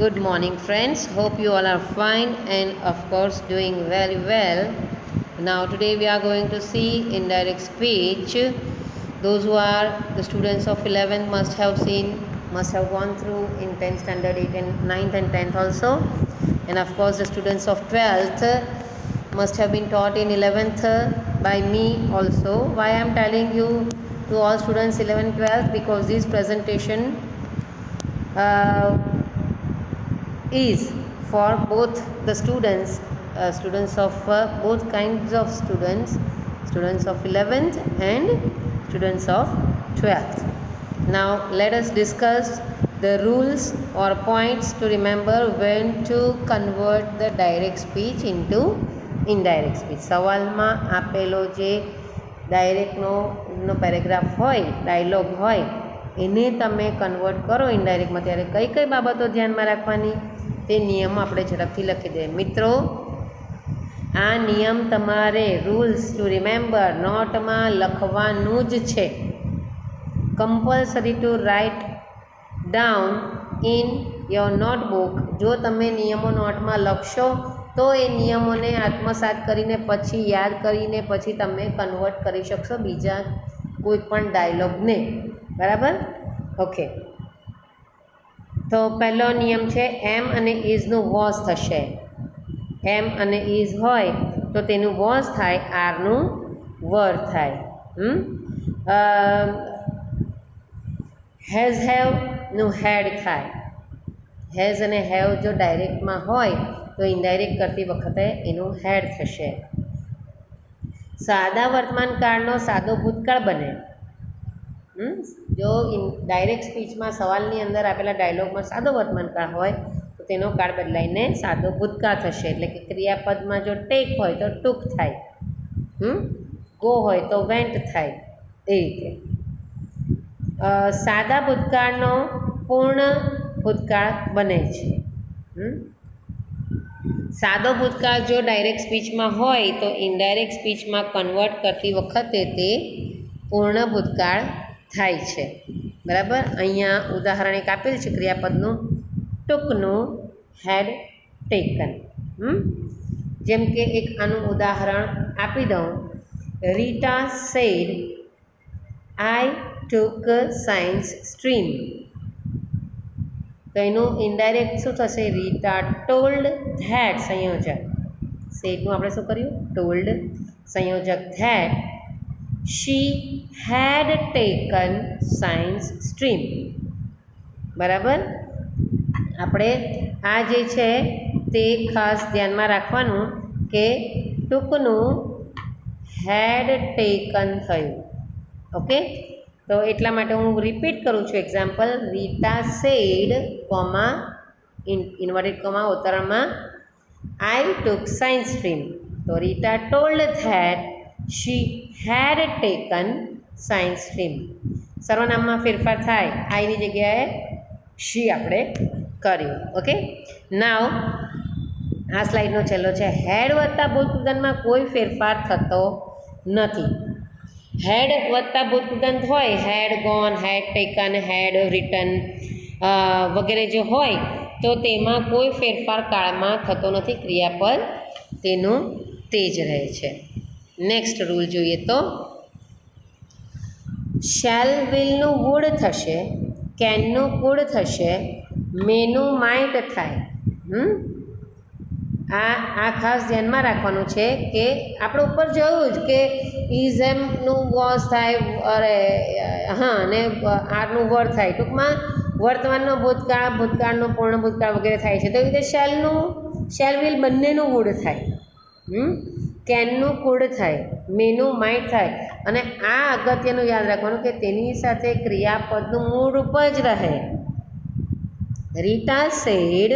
Good morning, friends. Hope you all are fine and, of course, doing very well. Now, today we are going to see indirect speech. Those who are the students of 11th must have gone through in 10th standard, 8th and 9th and 10th also. And, of course, the students of 12th must have been taught in 11th by me also. Why I am telling you to all students 11th, 12th? Because this presentation is for both the students of both kinds of students of 11th and students of 12th. Now let us discuss the rules or points to remember when to convert the direct speech into indirect speech. સવાલમાં આપેલો જે ડાયરેક્ટનો paragraph હોય, dialog હોય, એને તમે convert કરો ઇનડાયરેક્ટમાં, ત્યારે કઈ કઈ બાબતો ધ્યાનમાં રાખવાની તે નિયમો આપણે ઝડપથી લખી દઈએ. મિત્રો, આ નિયમ તમારે રૂલ્સ ટુ રિમેમ્બર નોટમાં લખવાનું જ છે. Compulsory to write down in your notebook. જો તમે નિયમો નોટમાં લખશો તો એ નિયમોને આત્મસાત કરીને પછી યાદ કરીને પછી તમે કન્વર્ટ કરી શકશો બીજા કોઈ પણ ડાયલોગને. બરાબર? ઓકે. તો પહેલો નિયમ છે એમ અને ઇઝનું વોઝ થશે. એમ અને ઇઝ હોય તો તેનું વોઝ થાય, આરનું વર થાય. હેઝ હેવનું હેડ થાય. હેઝ અને હેવ જો ડાયરેક્ટમાં હોય તો ઇનડાયરેક્ટ કરતી વખતે એનું હેડ થશે. સાદા વર્તમાન કાળનો સાદો ભૂતકાળ બને. જો ડાયરેક્ટ સ્પીચમાં સવાલની અંદર આપેલા ડાયલોગમાં સાદો વર્તમાન કાળ હોય તો તેનો કાળ બદલાઈને સાદો ભૂતકાળ થશે. એટલે કે ક્રિયાપદમાં જો ટેક હોય તો ટૂંક થાય, ગો હોય તો વેન્ટ થાય. એ રીતે સાદા ભૂતકાળનો પૂર્ણ ભૂતકાળ બને છે. સાદો ભૂતકાળ જો ડાયરેક્ટ સ્પીચમાં હોય તો ઇનડાયરેક્ટ સ્પીચમાં કન્વર્ટ કરતી વખતે તે પૂર્ણ ભૂતકાળ થાય છે. બરાબર? અહીંયા ઉદાહરણ એક આપેલ છે ક્રિયાપદનું, ટૂંકનું હેડ ટેકન. જેમ કે એક આનું ઉદાહરણ આપી દઉં. રીટા સેડ આઈ ટુક સાયન્સ સ્ટ્રીમ. તો એનું ઇનડાયરેક્ટ શું થશે? રીટા ટોલ્ડ ધેટ, સંયોજક. સેડનું આપણે શું કર્યું? ટોલ્ડ, સંયોજક that she had taken science stream. બરાબર? આપણે આ જે છે તે ખાસ ધ્યાનમાં રાખવાનું કે ટૂંકનું હેડ ટેકન થયું. ઓકે? તો એટલા માટે હું રિપીટ કરું છું example. Rita said comma inverted comma ઉત્તરમાં આઈ ટુક સાયન્સ સ્ટ્રીમ. તો Rita told that she had taken science stream. સર્વનામમાં ફેરફાર થાય, આઈની જગ્યાએ શી આપણે કર્યું. ઓકે? નાવ આ સ્લાઇડનો છેલ્લો છે. હેડ વત્તા ભૂતકૃદંતમાં કોઈ ફેરફાર થતો નથી. હેડ વત્તા ભૂતકૃદંત હોય, had gone, had taken, had written વગેરે જો હોય તો તેમાં કોઈ ફેરફાર કાળમાં થતો નથી. ક્રિયાપદ તેનું તે જ રહે છે. નેક્સ્ટ રૂલ જોઈએ તો શેલ વિલનું વુડ થશે, કેનનું કુડ થશે, મેનું માઇટ થાય. આ ખાસ ધ્યાનમાં રાખવાનું છે કે આપણે ઉપર જોયું જ કે ઇઝ એમનું વોઝ થાય, અરે હા, અને આરનું વર થાય. ટૂંકમાં વર્તમાનનો ભૂતકાળ, ભૂતકાળનો પૂર્ણ ભૂતકાળ વગેરે થાય છે. તો એ રીતે શેલ વિલ બંનેનું વુડ થાય, કેનનું કુડ થાય, મેનું માઇટ થાય. અને આ અગત્યનું યાદ રાખવાનું કે તેની સાથે ક્રિયાપદનું મૂળ રૂપ જ રહે. Rita said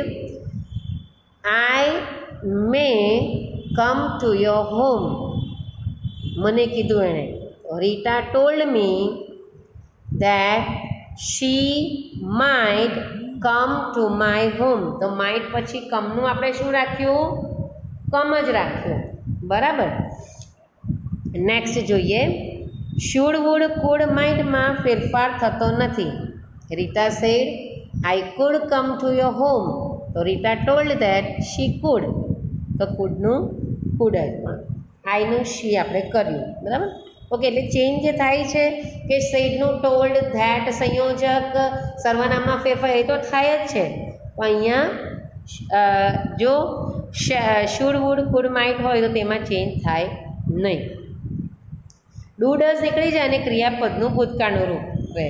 I may come to your home. મને કીધું એણે. Rita told me that she might come to my home. તો માઇટ પછી કમનું આપણે શું રાખ્યું? કમ જ રાખ્યું. બરાબર? નેક્સ્ટ જોઈએ. શુડ, વુડ, કુડ, માઇટમાં ફેરફાર થતો નથી. Rita said I could come to your home. તો Rita told that she could, તો કુડનું કુડ જ, આઈનું શી આપણે કર્યું, બરાબર. ઓકે, એટલે ચેન્જ જે થાય છે કે સેડનું ટોલ્ડ ધેટ સંયોજક સર્વનામમાં ફેરફાર એ તો થાય જ છે, પણ અહીંયા જો શુડ વુડ કુડ માઇટ હોય તો તેમાં ચેન્જ થાય નહીં. ડુ ડઝ નીકળી જાય અને ક્રિયાપદનું ભૂતકાળનું રૂપ રહે.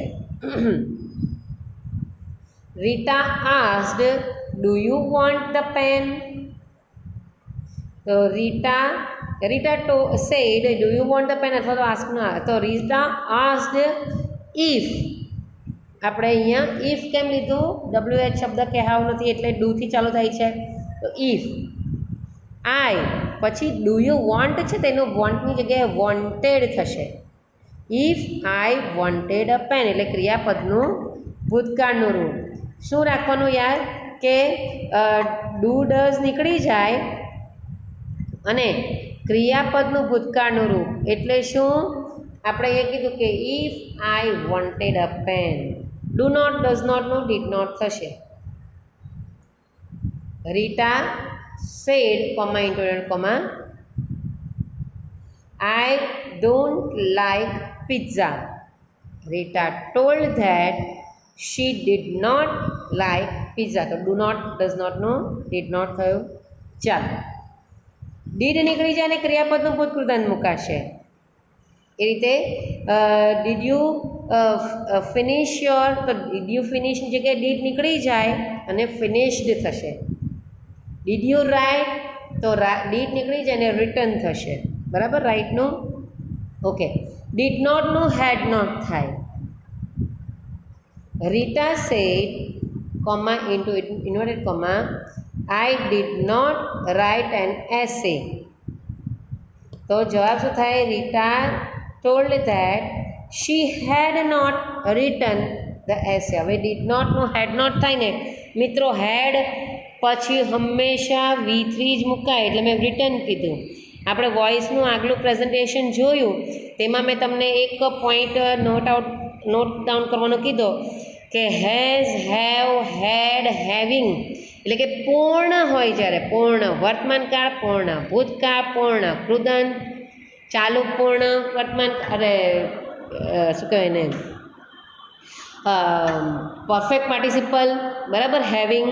Rita asked do you want the pen, તો Rita said do you want the pen અથવા તો આસ્કના, તો રીટા આસ્ડ ઇફ, આપણે અહીંયા ઇફ કેમ લીધું, WH શબ્દ કહેવાયો નથી એટલે ડુથી ચાલુ થાય છે, તો ઇફ આઈ પછી ડુ યુ વોન્ટ છે તેનું વોન્ટની જગ્યાએ વોન્ટેડ થશે. If I wanted a pen એટલે ક્રિયાપદનું ભૂતકાળનું રૂપ. શું રાખવાનું યાર કે ડુ ડઝ નીકળી જાય અને ક્રિયાપદનું ભૂતકાળનું રૂપ એટલે શું, આપણે એ કીધું કે if I wanted a pen, do not does નોટનું ડીડ નોટ થશે. Rita said comma internal comma I don't like pizza. Rita told that she did not like pizza, તો ડુ નોટ ડઝ નોટનું ડીડ નોટ થયું. ચાલો, did નીકળી જાય અને ક્રિયાપદનું ભૂતકૃતાંત મુકાશે. એ રીતે ડીડ યુ ફિનિશ યોર, તો ડીડ યુ ફિનિશની જગ્યાએ ડીડ નીકળી જાય અને ફિનિશ્ડ થશે. ડીડ યુ રાઇટ, તો ડીડ નીકળી જાય અને રિટર્ન થશે, બરાબર, રાઇટનું. ઓકે, ડીડ નોટનું હેડ નોટ થાય. Rita said comma into inverted comma I did not write an essay, તો જવાબ શું થાય, Rita told that she had not written the essay. હવે ડીડ નોટનું હેડ નોટ થાય ને મિત્રો, હેડ પછી હંમેશા V3 જ મુકાય, એટલે મેં રિટર્ન કીધું. આપણે વોઇસનું આગલું પ્રેઝન્ટેશન જોયું તેમાં મેં તમને એક પોઈન્ટ નોટ ડાઉન કરવાનો કીધો કે હેઝ, હેવ, હેડ, હેવિંગ એટલે કે પૂર્ણ હોય જ્યારે, પૂર્ણ વર્તમાનકાળ, પૂર્ણ ભૂતકાળ, પૂર્ણ કૃદંત, ચાલુ પૂર્ણ વર્તમાન, અરે શું કહેવાય ને, પરફેક્ટ પાર્ટિસિપલ, બરાબર, હેવિંગ.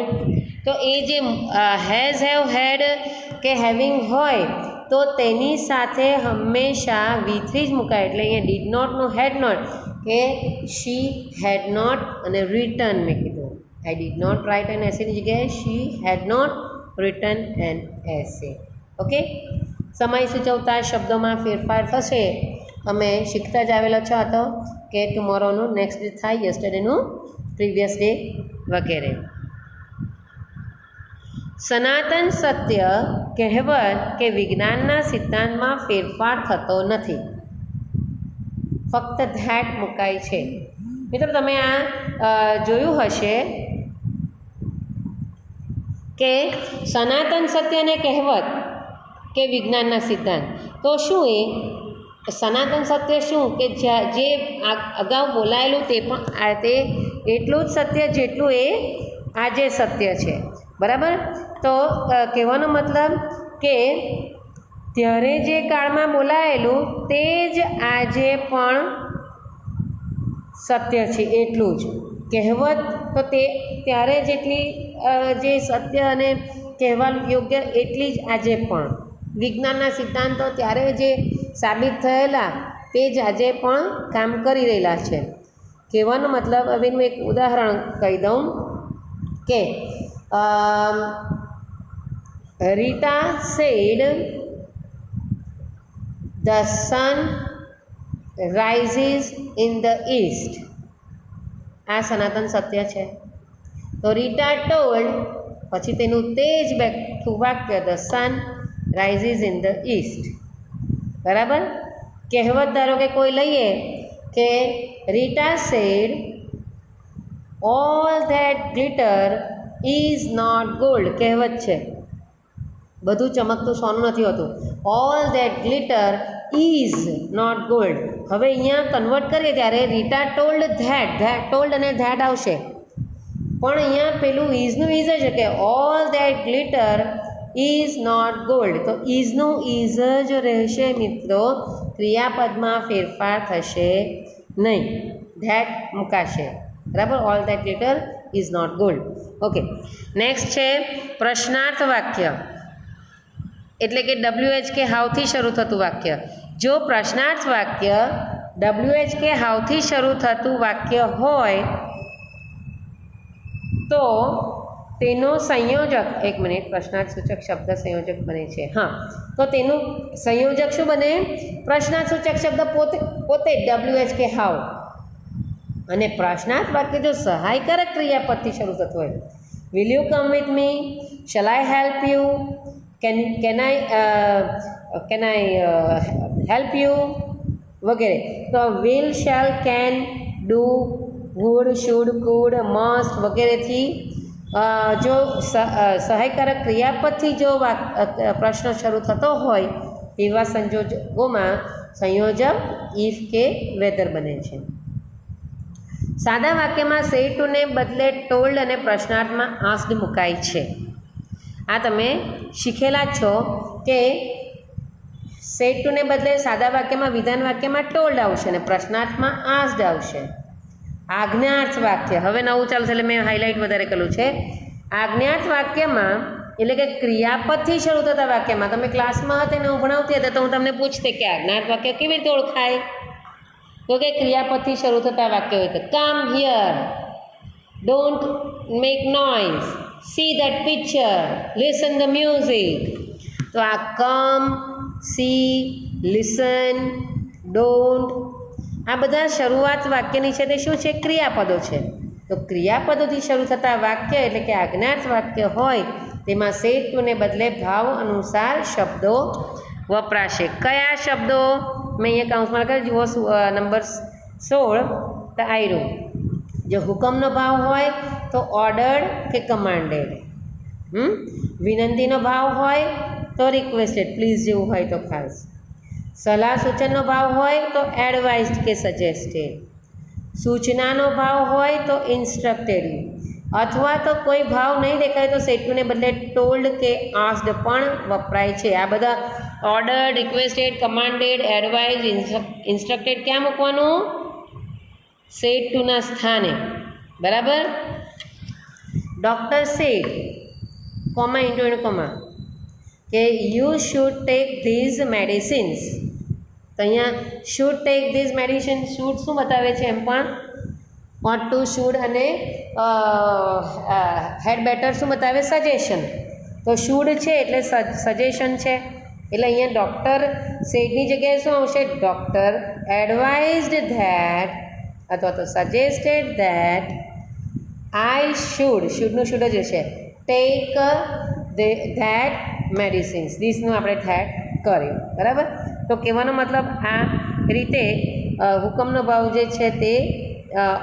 તો એ જે હેઝ, હેવ, હેડ કે હેવિંગ હોય તો તેની સાથે હંમેશા V3 જ મુકાય, એટલે અહીંયા ડીડ નોટનું હેડ નોટ કે શી હેડ નોટ અને રિટર્ન મેં કીધું. I did not write an એસેની જગ્યાએ she had not written an essay. Okay, સમય સૂચવતા શબ્દોમાં ફેરફાર થશે, અમે શીખતા જ આવેલા છો તો કે ટુમોરોનું નેક્સ્ટ ડે થાય, યસ્ટરડેનું પ્રીવિયસ ડે વગેરે. સનાતન સત્ય કહેવત કે વિજ્ઞાનના સિદ્ધાંતમાં ફેરફાર થતો નથી, ફક્ત ધેટ મુકાય છે. મિત્રો તમે આ જોયું હશે કે સનાતન સત્ય અને કહેવત કે વિજ્ઞાનના સિદ્ધાંત, તો શું એ સનાતન સત્ય શું કે જે અગાઉ બોલાયેલું તે પણ તે એટલું જ સત્ય જેટલું એ આજે સત્ય છે, બરાબર. તો કહેવાનો મતલબ કે ત્યારે જે કાળમાં બોલાયેલું તે જ આજે પણ સત્ય છે, એટલું જ. કહેવત તો તે ત્યારે જેટલી જે સત્ય અને કહેવા યોગ્ય એટલી જ આજે પણ. વિજ્ઞાનના સિદ્ધાંતો ત્યારે જે સાબિત થયેલા તે જ આજે પણ કામ કરી રહેલા છે. કહેવાનો મતલબ, હવેનું એક ઉદાહરણ કહી દઉં કે Rita said the sun rises in the east. આ સનાતન સત્ય છે. તો રીટા ટોલ્ડ પછી તેનું તે જ બેઠું વાક્ય the sun rises in the east, બરાબર. કહેવત ધારો કે કોઈ લઈએ કે Rita said all that glitter is not gold. કહેવત છે, બધું ચમકતું સોનું નથી હોતું. All that glitter is not gold. હવે અહીંયા કન્વર્ટ કરીએ ત્યારે રીટા ટોલ્ડ ધેટ, ટોલ્ડ અને ધેટ આવશે. પણ અહીંયા પેલું ઇઝનું ઇઝ જ કે all that glitter is not gold, તો ઇઝનું ઇઝ જ રહેશે મિત્રો, ક્રિયાપદમાં ફેરફાર થશે નહીં, ધેટ મુકાશે, બરાબર. All that glitter is not gold. Okay, next છે પ્રશ્નાર્થ વાક્ય, એટલે કે WHK હાવથી શરૂ થતું વાક્ય. જો પ્રશ્નાર્થ વાક્ય WHK હાવથી શરૂ થતું વાક્ય હોય તો તેનો સંયોજક, એક મિનિટ, પ્રશ્નાર્થ સૂચક શબ્દ સંયોજક બને છે, હા, તો તેનું સંયોજક શું બને? પ્રશ્નાર્થ સૂચક શબ્દ પોતે WHK હાવ. અને પ્રશ્નાર્થ વાક્ય જો સહાયકારક ક્રિયાપદથી શરૂ થતું હોય, will you come with me, shall I help you, can I help you વગેરે, તો will, shall, can, do, would, should, could, must વગેરેથી જો સહાયકારક ક્રિયાપદથી જો પ્રશ્ન શરૂ થતો હોય એવા સંજોગોમાં સંયોજક ઇફ કે વેધર બને છે. સાદા વાક્યમાં સેડ ટુને બદલે ટોલ્ડ અને પ્રશ્નાર્થમાં આસ્ડ મુકાય છે. આ તમે શીખેલા જ છો કે સેડ ટુને બદલે સાદા વાક્યમાં, વિધાન વાક્યમાં ટોલ્ડ આવશે અને પ્રશ્નાર્થમાં આસ્ડ આવશે. આજ્ઞાર્થ વાક્ય, હવે નવું ચાલશે એટલે મેં હાઇલાઇટ વધારે કર્યું છે. આજ્ઞાર્થ વાક્યમાં એટલે કે ક્રિયાપદથી શરૂ થતા વાક્યમાં, તમે ક્લાસમાં હતા ને હું ભણાવતી હતા તો હું તમને પૂછતી કે આજ્ઞાર્થ વાક્ય કેવી રીતે ઓળખાય, તો કે ક્રિયાપદથી શરૂ થતા વાક્ય હોય તો come here, don't make noise, see that picture, listen the music. તો આ કમ, સી, લિસન, ડોન્ટ, આ બધા શરૂઆત વાક્યની છે તે શું છે? ક્રિયાપદો છે. તો ક્રિયાપદોથી શરૂ થતા વાક્ય એટલે કે આજ્ઞાર્થ વાક્ય હોય તેમાં સેડ ટુને બદલે ભાવ અનુસાર શબ્દો વપરાશે. કયા શબ્દો? મેં અહીંયા કાઉન્સમાં લખેલું, જુઓ નંબર 16, તો આયરો. જો હુકમનો ભાવ હોય તો ઓર્ડર્ડ કે કમાન્ડેડ, વિનંતીનો ભાવ હોય તો રિક્વેસ્ટેડ, પ્લીઝ જેવું હોય તો ખાસ. સલાહ સૂચનનો ભાવ હોય તો એડવાઇઝડ કે સજેસ્ટેડ. સૂચનાનો ભાવ હોય તો ઇન્સ્ટ્રક્ટેડ. અથવા તો કોઈ ભાવ નહીં દેખાય તો સેડ ટુને બદલે ટોલ્ડ કે આસ્ડ પણ વપરાય છે. આ બધા order, requested, commanded, advise, instructed ક્યાં મૂકવાનું? સેડ ટુના સ્થાને, બરાબર. Doctor said, comma into and comma, કે you should take these medicines. તો અહીંયા should take these medicine, should શું બતાવે છે? એમ પણ વોટ ટુ, શુડ, અને હેડ બેટર શું બતાવે? સજેશન. તો શુડ છે એટલે સજેશન છે, એટલે અહીંયા ડૉક્ટર સેડની જગ્યાએ શું આવશે? ડૉક્ટર એડવાઇઝડ ધેટ અથવા તો સજેસ્ટેડ ધેટ આઈ શુડ, શુડનું શુડ જ હશે, ટેક ધેટ મેડિસિન્સ. ધીસનું આપણે ધેટ કર્યું, બરાબર. તો કહેવાનો મતલબ આ રીતે હુકમનો ભાવ જે છે તે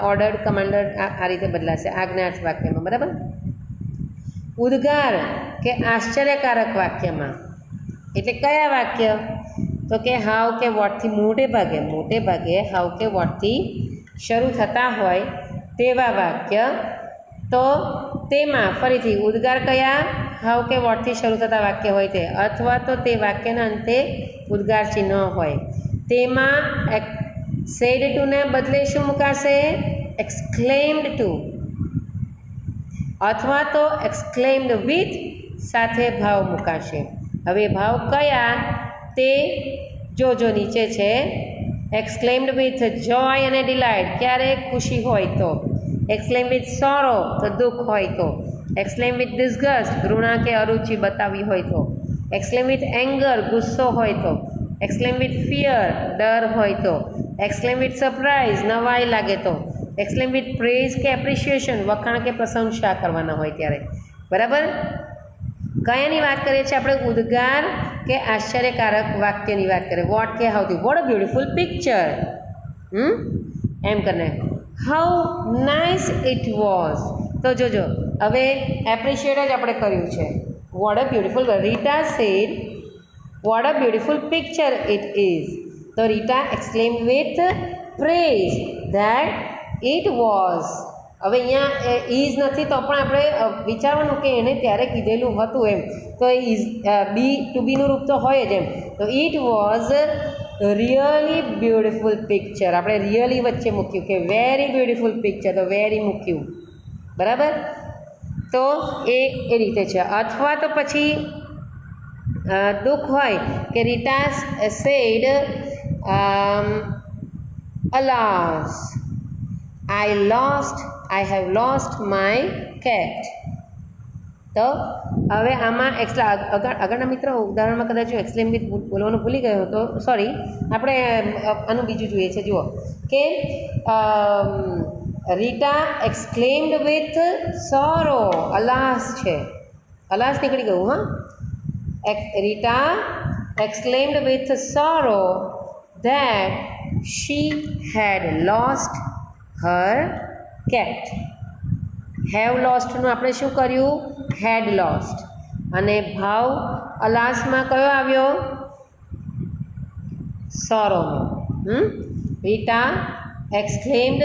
ઓર્ડર્ડ, કમાન્ડર આ રીતે બદલાશે આજ્ઞાર્થ વાક્યમાં, બરાબર. ઉદ્ગાર કે આશ્ચર્યકારક વાક્યમાં એટલે કયા વાક્ય? તો કે હાવ કે વોટથી મોટે ભાગે હાવ કે વોટથી શરૂ થતા હોય તેવા વાક્ય. તો તેમાં ફરીથી ઉદ્ગાર કયા? હાવ કે વોટથી શરૂ થતા વાક્ય હોય તે, અથવા તો તે વાક્યના અંતે ઉદ્ગાર ચિહ્ન હોય. તેમાં સેડ ટુને બદલે શું મુકાશે? એક્સક્લેમ્ડ ટુ, અથવા તો એક્સક્લેમ્ડ વિથ સાથે ભાવ મુકાશે. હવે ભાવ કયા તે જોજો, નીચે છે. એક્સક્લેમ્ડ વિથ જોય અને ડિલાઇટ, ક્યારે? ખુશી હોય તો. એક્સક્લેમ વિથ સોરો, તો દુઃખ હોય તો. એક્સક્લેમ વિથ ડિસ્ગસ્ટ, ઘૃણા કે અરુચિ બતાવી હોય તો. એક્સક્લેમ વિથ એંગર, ગુસ્સો હોય તો. એક્સક્લેમ વિથ ફિયર, ડર હોય તો. એક્સક્લેમ વિથ સરપ્રાઇઝ, નવાઈ લાગે તો. એક્સક્લેમ વિથ પ્રેઝ કે એપ્રિશિએશન, વખાણ કે પ્રશંસા કરવાના હોય ત્યારે, બરાબર. કયાની વાત કરીએ છીએ આપણે? ઉદ્ગાર કે આશ્ચર્યકારક વાક્યની વાત કરીએ. વોટ કે હાઉથી, વોટ અ બ્યુટિફુલ પિક્ચર, એમ કરીને હાઉ નાઇસ ઇટ વોઝ. તો જોજો હવે એપ્રિશિએટ જ આપણે કર્યું છે. What a beautiful, Rita said what a beautiful picture it is. તો Rita exclaimed with praise that it was હવે અહીંયા ઇઝ નથી તો પણ આપણે વિચારવાનું કે એણે ત્યારે કીધેલું હતું એમ, તો ઇઝ બી ટુ બીનું રૂપ તો હોય જ એમ. તો it was really beautiful picture, આપણે રિયલી વચ્ચે મૂક્યું કે વેરી બ્યુટિફુલ પિક્ચર, તો વેરી મૂક્યું, બરાબર. તો એ રીતે છે. અથવા તો પછી દુઃખ હોય કે Rita said alas I have lost my cat. તો હવે આમાં આગળના મિત્ર ઉદાહરણમાં કદાચ હું એક્સપ્લેન વિથ બોલવાનું ભૂલી ગયો હતો, સોરી. આપણે આનું બીજું જોઈએ છે. જુઓ કે રીટા એક્સક્લેમ્ડ વિથ સોરો, અલાસ છે, અલાસ નીકળી ગયું. હા, Rita exclaimed with sorrow that she had lost her cat. have lost નું આપણે શું કર્યું? had lost. અને ભાવ અલાસમાં કયો આવ્યો? સોરોનો. Rita exclaimed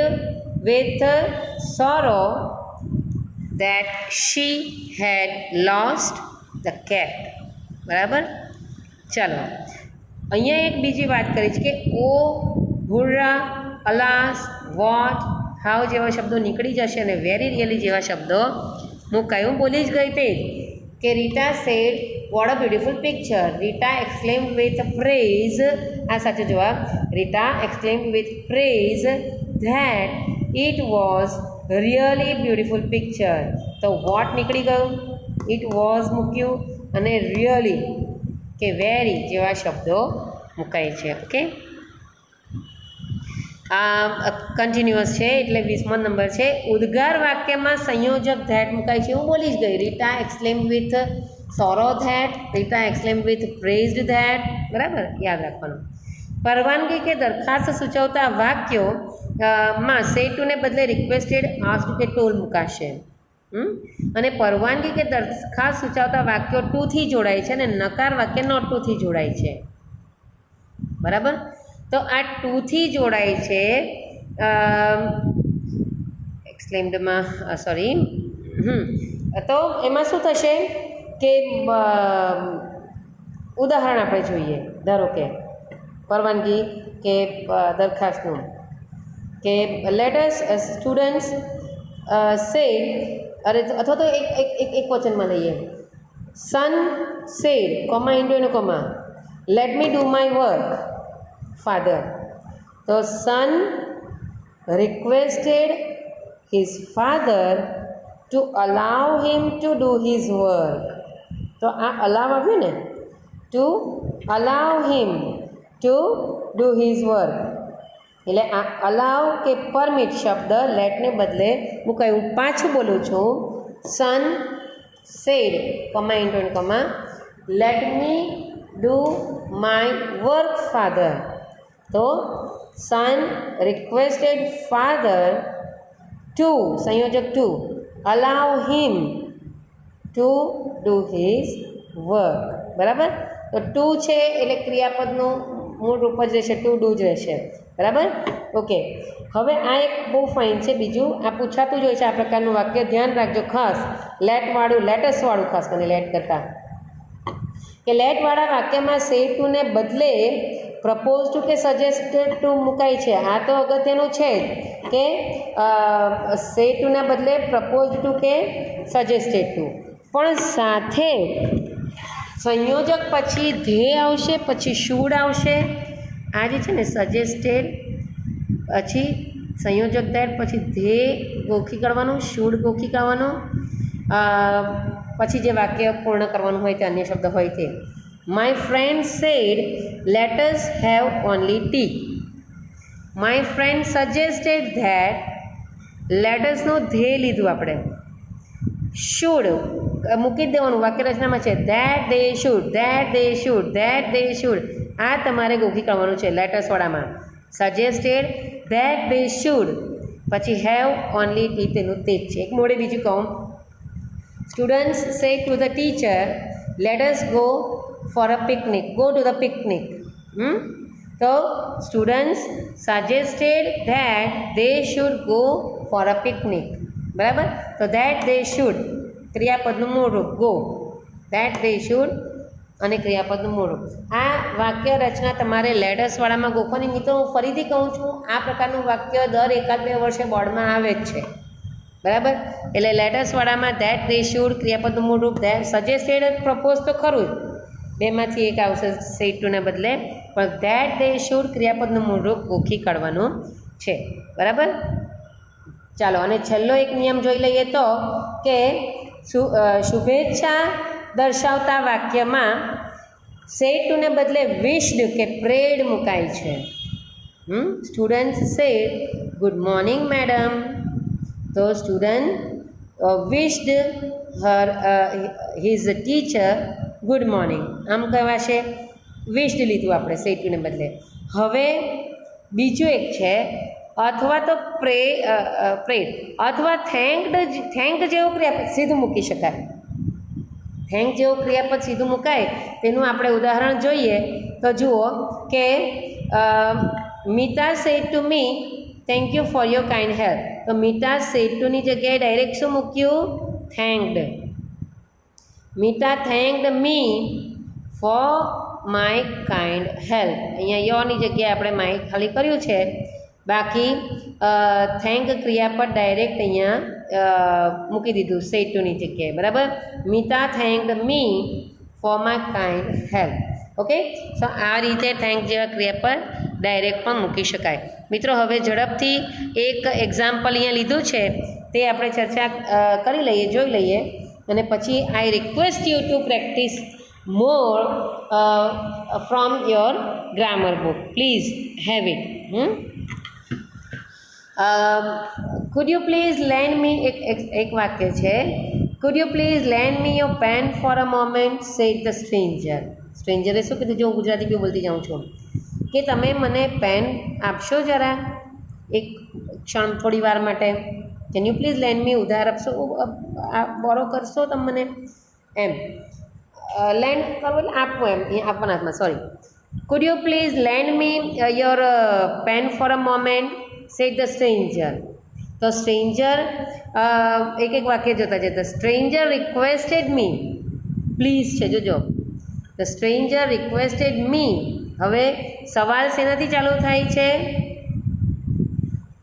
with sorrow that she had lost the cat. બરાબર. ચાલો, અહીંયા એક બીજી વાત કરી છે કે ઓ, હુર્રા, અલાસ, વોટ, હાવ જેવા શબ્દો નીકળી જશે અને વેરી રિયલી જેવા શબ્દો મુકાય. હું બોલી જ ગઈ તે કે Rita said what a beautiful picture. Rita exclaimed with praise, આ સાચો જવાબ. Rita exclaimed with praise that it was really beautiful picture. તો વોટ નીકળી ગયું, ઇટ વોઝ મૂક્યું અને રિયલી કે વેરી જેવા શબ્દો મુકાય છે. ઓકે, આ કન્ટિન્યુઅસ છે એટલે 20મો નંબર છે. ઉદ્ગાર વાક્યમાં સંયોજક ધેટ મુકાય છે. હું બોલી જ ગઈ. Rita exclaimed with sorrow that, Rita exclaimed with praised that. બરાબર, યાદ રાખવાનું. પરવાનગી કે દરખાસ્ત સૂચવતા વાક્યો માં સે ટુને બદલે રિક્વેસ્ટેડ, આસ્ક્ડ કે ટોલ મુકાશે. અને પરવાનગી કે દરખાસ્ત સૂચવતા વાક્યો ટુથી જોડાય છે અને નકાર વાક્ય નોટ ટુથી જોડાય છે. બરાબર. તો આ ટુથી જોડાય છે એક્સક્લેમ્ડમાં, સોરી. તો એમાં શું થશે કે ઉદાહરણ આપણે જોઈએ. ધારો કે પરવાનગી કે દરખાસ્તનું કે લેટ અસ સ્ટુડન્ટ્સ સેડ, અરે અથવા તો એક વચનમાં લઈએ. સન સેડ, કોમા ઇન્ટુ એનો comma, let me do my work father. તો son requested his father to allow him to do his work. તો આ allow આવ્યું ને, to allow him to do his work. એટલે આ allow કે પરમિટ શબ્દ લેટને બદલે મુકાય. હું પાછું બોલું છું. son said, comma into and comma, let me do my work father. તો son requested father to, સંયોજક two, allow him to do his work. બરાબર. તો ટુ છે એટલે ક્રિયાપદનું મૂળ રૂપ જ રહેશે, ટુ ડુ જ રહેશે. બરાબર. ઓકે, હવે આ એક બહુ ફાઇન છે. બીજું આ પૂછાતું જ હોય છે આ પ્રકારનું વાક્ય, ધ્યાન રાખજો ખાસ. લેટવાળું, લેટસવાળું ખાસ કરીને લેટ કરતાં, કે લેટવાળા વાક્યમાં સે ટુને બદલે પ્રપોઝ ટુ કે સજેસ્ટેડ ટુ મુકાય છે. આ તો અગત્યનું છે જ કે સે ટુના બદલે પ્રપોઝ ટુ કે સજેસ્ટેડ ટુ, પણ સાથે સંયોજક પછી ધ્યેય આવશે, પછી શુડ આવશે. આ જે છે ને સજેસ્ટેડ પછી સંયોજક ધેટ, પછી ધ્યેય ગોખી કરવાનું, શુડ ગોખી કરવાનું, પછી જે વાક્ય પૂર્ણ કરવાનું હોય તે અન્ય શબ્દ હોય તે. My friend said, let us have only tea. My friend suggested that, let us નો ધ્યેય લીધું આપણે. should મૂકી જ દેવાનું, વાક્ય રચનામાં છે that they should, that they should, that they should. આ તમારે ગોખી કરવાનું છે let us વાળામાં. suggested that they should, પછી have only tea, તેનું તે જ છે. એક મોડે બીજું કહું. Students say to the teacher, let us go for a picnic, go to the picnic. So students suggested that they should go for a picnic. બરાબર. તો ધેટ દે શુડ ક્રિયાપદનું મૂળ રૂપ ગો, ધેટ દે શુડ અને ક્રિયાપદનું મૂળ રૂપ. આ વાક્ય રચના તમારે લેટર્સવાળામાં ગોખવાની. મિત્રો હું ફરીથી કહું છું, આ પ્રકારનું વાક્ય દર 1-2 વર્ષે બોર્ડમાં આવે જ છે, બરાબર. એટલે લેટર્સવાળામાં ધેટ દે શુડ ક્રિયાપદનું મૂળ રૂપ, સજેસ્ટેડ પ્રપોઝ તો ખરું જ, બેમાંથી એક આવશે સેડ ટુને બદલે, પણ ધેટ દે શુડ ક્રિયાપદનું મૂળ રૂપ ગોખી કાઢવાનું છે, બરાબર. ચાલો, અને છેલ્લો એક નિયમ જોઈ લઈએ તો કે શુભેચ્છા દર્શાવતા વાક્યમાં સેડ ટુને બદલે વિશ્ડ કે પ્રેડ મુકાય છે. Student said good morning madam, તો student wished her his teacher good morning, આમ કહેવાશે. વિશ્ડ લીધું આપણે સેડ ટુને બદલે. હવે બીજું એક છે અથવા તો પ્રેડ અથવા થેન્ક જેવું ક્રિયાપદ સીધું મૂકી શકાય. થેન્ક જેવું ક્રિયાપદ સીધું મુકાય તેનું આપણે ઉદાહરણ જોઈએ તો જુઓ કે Meeta said to me thank you for your kind help. તો મીતા સેડ ટુની જગ્યાએ ડાયરેક્ટ શું મૂક્યું? Thanked. Meeta thanked me for my kind help. અહીંયા યોરની જગ્યાએ આપણે માય ખાલી કર્યું છે, બાકી થેન્ક ક્રિયાપદ ડાયરેક્ટ અહીંયા મૂકી દીધું સેડ ટુની જગ્યાએ, બરાબર. Mita thanked me for my kind help. Okay, so આ રીતે થેન્ક જેવા ક્રિયાપદ ડાયરેક્ટ પણ મૂકી શકાય. મિત્રો, હવે ઝડપથી એક એક્ઝામ્પલ અહીંયા લીધું છે તે આપણે ચર્ચા કરી લઈએ, જોઈ લઈએ, અને પછી I request you to practice more from your grammar book. Please have it. could you please lend me એક વાક્ય છે, could you please lend me your pen for a moment, said the stranger. સ્ટ્રેન્જરે શું કીધું? જો હું ગુજરાતી બી બોલતી જાઉં છું કે તમે મને પેન આપશો જરા એક ક્ષણ, થોડી વાર માટે. કેન યુ પ્લીઝ લેન્ડ મી, ઉધાર આપશો, બોરો કરશો તમે મને, એમ. લેન્ડ કરવું એટલે આપવું, એમ આપવાના હાથમાં, sorry. could you please lend me your pen for a moment, said the stranger. તો સ્ટ્રેન્જર એક વાક્ય જોતા જતા, સ્ટ્રેન્જર રિક્વેસ્ટેડ મી, પ્લીઝ છે, જોજો. ધ સ્ટ્રેન્જર રિક્વેસ્ટેડ મી. હવે સવાલ શેનાથી ચાલુ થાય છે?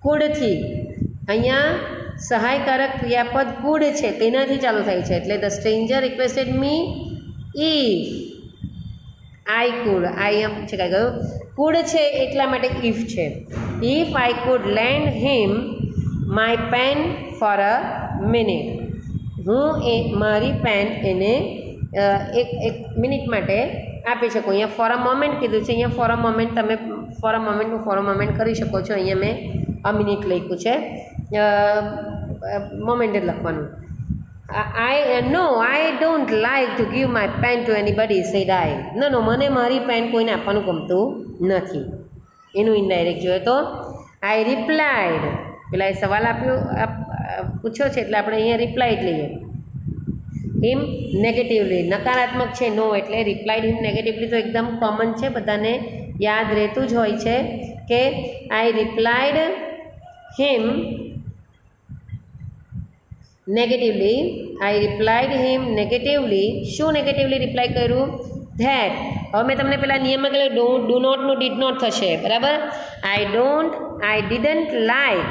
કુડથી. અહીંયા સહાયકારક ક્રિયાપદ કુડ છે તેનાથી ચાલુ થાય છે, એટલે the stranger requested me if I could. I am છે કાંઈ ગયું, કુડ છે એટલા માટે ઇફ છે. If I could lend him my pen for a minute. હું મારી પેન એને એક મિનિટ માટે આપી શકું. અહીંયા ફોર અ મોમેન્ટ કીધું છે, અહીંયા ફોર અ મોમેન્ટ તમે ફોર અ મોમેન્ટ કરી શકો છો. અહીંયા મેં અ મિનિટ લખ્યું છે, મોમેન્ટ જ લખવાનું. I don't like to give my pen to anybody, said I. No, મને મારી પેન કોઈને આપવાનું ગમતું નથી. એનું ઇનડાયરેક્ટ જોઈએ તો આઈ રિપ્લાઇડ. પેલા એ સવાલ પૂછ્યો છે એટલે આપણે અહીંયા રિપ્લાઇડ લઈએ. હિમ નેગેટિવલી, નકારાત્મક છે, નો, એટલે રિપ્લાઇડ હિમ નેગેટિવલી તો એકદમ કોમન છે, બધાને યાદ રહેતું જ હોય છે કે આઈ રિપ્લાઇડ હિમ નેગેટિવલી. આઈ રિપ્લાઇડ હિમ નેગેટિવલી. શું નેગેટિવલી રિપ્લાય કર્યું? ધેટ. હવે મેં તમને પેલા નિયમમાં કહ્યું ડુ નોટનું ડીડ નોટ થશે, બરાબર. આઈ ડિડન્ટ લાઇક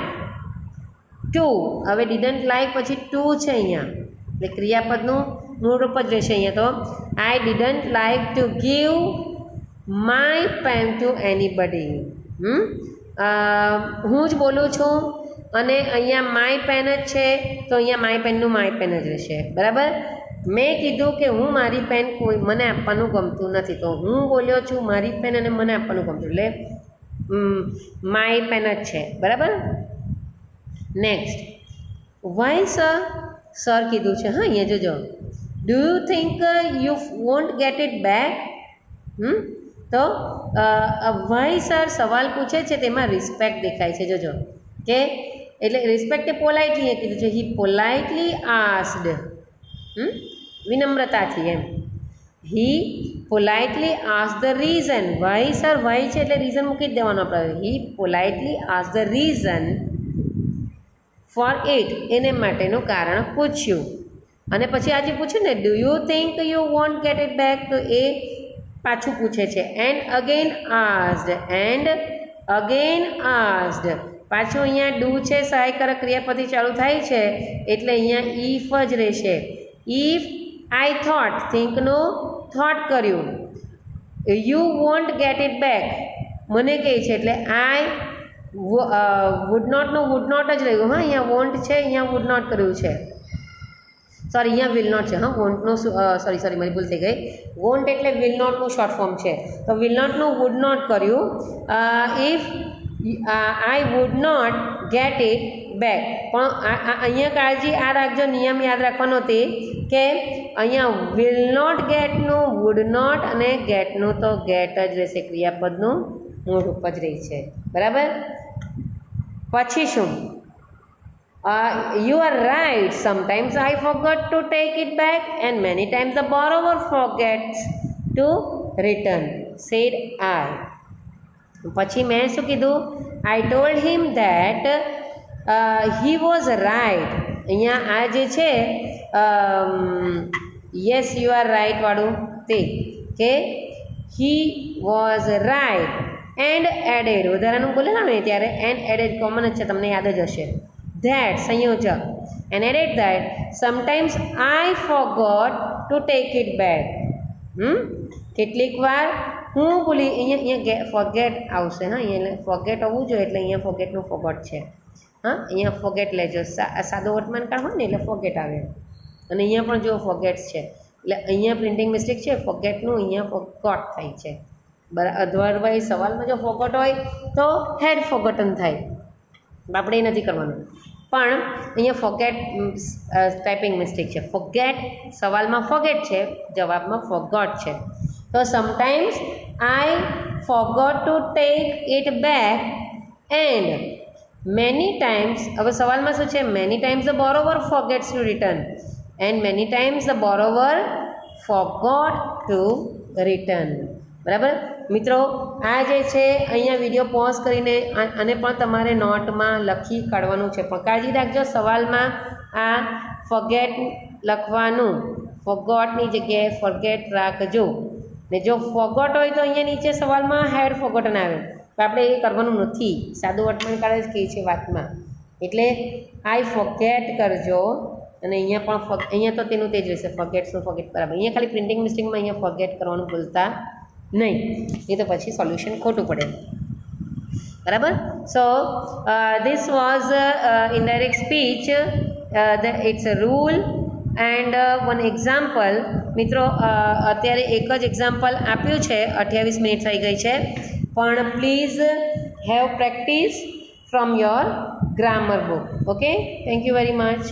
ટુ. હવે ડિડન્ટ લાઇક પછી ટુ છે અહીંયા, એટલે ક્રિયાપદનું મૂળ રૂપ જ રહેશે અહીંયા. તો I didn't like to give my pen to anybody. હું જ બોલું છું અને અહીંયા માય પેન જ છે, તો અહીંયા માય પેનનું માય પેન જ રહેશે, બરાબર. મેં કીધું કે હું મારી પેન મને આપવાનું ગમતું નથી, તો હું બોલ્યો છું મારી પેન અને મને આપવાનું ગમતું, એટલે માય પેન જ છે, બરાબર. નેક્સ્ટ, વાય સર કીધું છે. હા, અહીંયા જોજો, do you think you won't get it back. તો વાય સર સવાલ પૂછે છે, તેમાં રિસ્પેક્ટ દેખાય છે, જોજો કે એટલે રિસ્પેક્ટ એ પોલાઇટલી કીધું છે. હી પોલાઇટલી આસ્ડ, વિનમ્રતાથી એમ. He politely ask the reason. Why sir, why છે એટલે રીઝન મૂકી જ દેવાનો આપણે. He politely ask the reason for it એને માટેનું કારણ પૂછ્યું. અને પછી આજે પૂછ્યું ને do you think you won't get it back, તો એ પાછું પૂછે છે. એન્ડ અગેન આસ્ડ પાછું અહીંયા ડુ છે, સહાયકારક ક્રિયાપદથી ચાલુ થાય છે એટલે અહીંયા ઇફ જ રહેશે. ઇફ આઈ થોટ, થિંકનો થોટ કર્યું. You won't get it back મને કહે છે એટલે આઈ વુડ નોટનું વુડ નોટ જ રહ્યું. હા, અહીંયા વોન્ટ છે, અહીંયા વુડ નોટ કર્યું છે. સોરી, અહીંયા વિલ નોટ છે. હા, વોન્ટનું સોરી મારી ભૂલ થઈ ગઈ. વોન્ટ એટલે વિલ નોટનું શોર્ટ ફોર્મ છે, તો વિલ નોટનું વુડ નોટ કર્યું. If I would not get it back, પણ અહીંયા કાળજી આ રાખજો, નિયમ યાદ રાખવાનો તે કે અહીંયા વિલ નોટ ગેટનું વુડ નોટ અને ગેટનું તો ગેટ જ રહેશે, ક્રિયાપદનું મૂળ રૂપ જ રહી છે. બરાબર. પછી શું? You are right. Sometimes I forgot to take it back, and many times the borrower forgets to return, said I. પછી મેં શું કીધું? I told him that he was right. અહીંયા આ જે છે યસ યુ આર રાઇટ વાળું તે કે he was right and added, વધારાનું બોલેલા ને ત્યારે એન્ડ એડેડ કોમન જ છે, તમને યાદ જ હશે. That સંયોજક and added that sometimes I forgot to take it back. કેટલીક વાર હું ભૂલી, અહીંયા ફોરગેટ આવશે. હા, અહીંયા ફોરગેટ આવવું જોઈએ એટલે અહીંયા ફોરગેટનું ફોગટ છે. હા, અહીંયા ફોગેટ લેજો, સાદો વર્તમાન કાળ હોય ને એટલે ફોગેટ આવે. અને અહીંયા પણ જો ફોગેટ્સ છે એટલે અહીંયા પ્રિન્ટિંગ મિસ્ટેક છે, ફોગેટનું અહીંયા ફોગટ થાય છે. બરાબર. અધરવાઇઝ સવાલમાં જો ફોગટ હોય તો હેડ ફોગટન થાય, આપણે એ નથી કરવાનું. પણ અહીંયા ફોગેટ ટાઈપિંગ મિસ્ટેક છે. ફોગેટ સવાલમાં ફોગેટ છે, જવાબમાં ફોગટ છે. તો sometimes I forgot to take it back and many times, હવે સવાલમાં શું છે? Many times the borrower forgets to return and many times the borrower forgot to return. બરાબર મિત્રો, આ જે છે અહીંયા વિડીયો પોઝ કરીને અને પણ તમારે નોટમાં લખી કાઢવાનું છે. પણ કાળજી રાખજો, સવાલમાં આ ફોગેટ લખવાનું, ફોગોટની જગ્યાએ ફોરગેટ રાખજો. ને જો ફોગોટ હોય તો અહીંયા નીચે સવાલમાં હેડ ફોગોટન આવે, તો આપણે એ કરવાનું નથી. સાદું વર્તમાન કાળ જ કહે છે વાતમાં, એટલે આઈ ફોગેટ કરજો. અને અહીંયા પણ અહીંયા તો તેનું તે જ રહેશે, ફોગેટ્સનું ફોગેટ. બરાબર. અહીંયા ખાલી પ્રિન્ટિંગ મિસ્ટેકમાં અહીંયા ફોગેટ કરવાનું ભૂલતા નહીં, એ તો પછી સોલ્યુશન ખોટું પડે. બરાબર. So this was indirect speech, it's a rule and one example. મિત્રો અત્યારે એક જ એક્ઝામ્પલ આપ્યું છે, 28 મિનિટ થઈ ગઈ છે, પણ please have practice from your grammar book. Okay, thank you very much.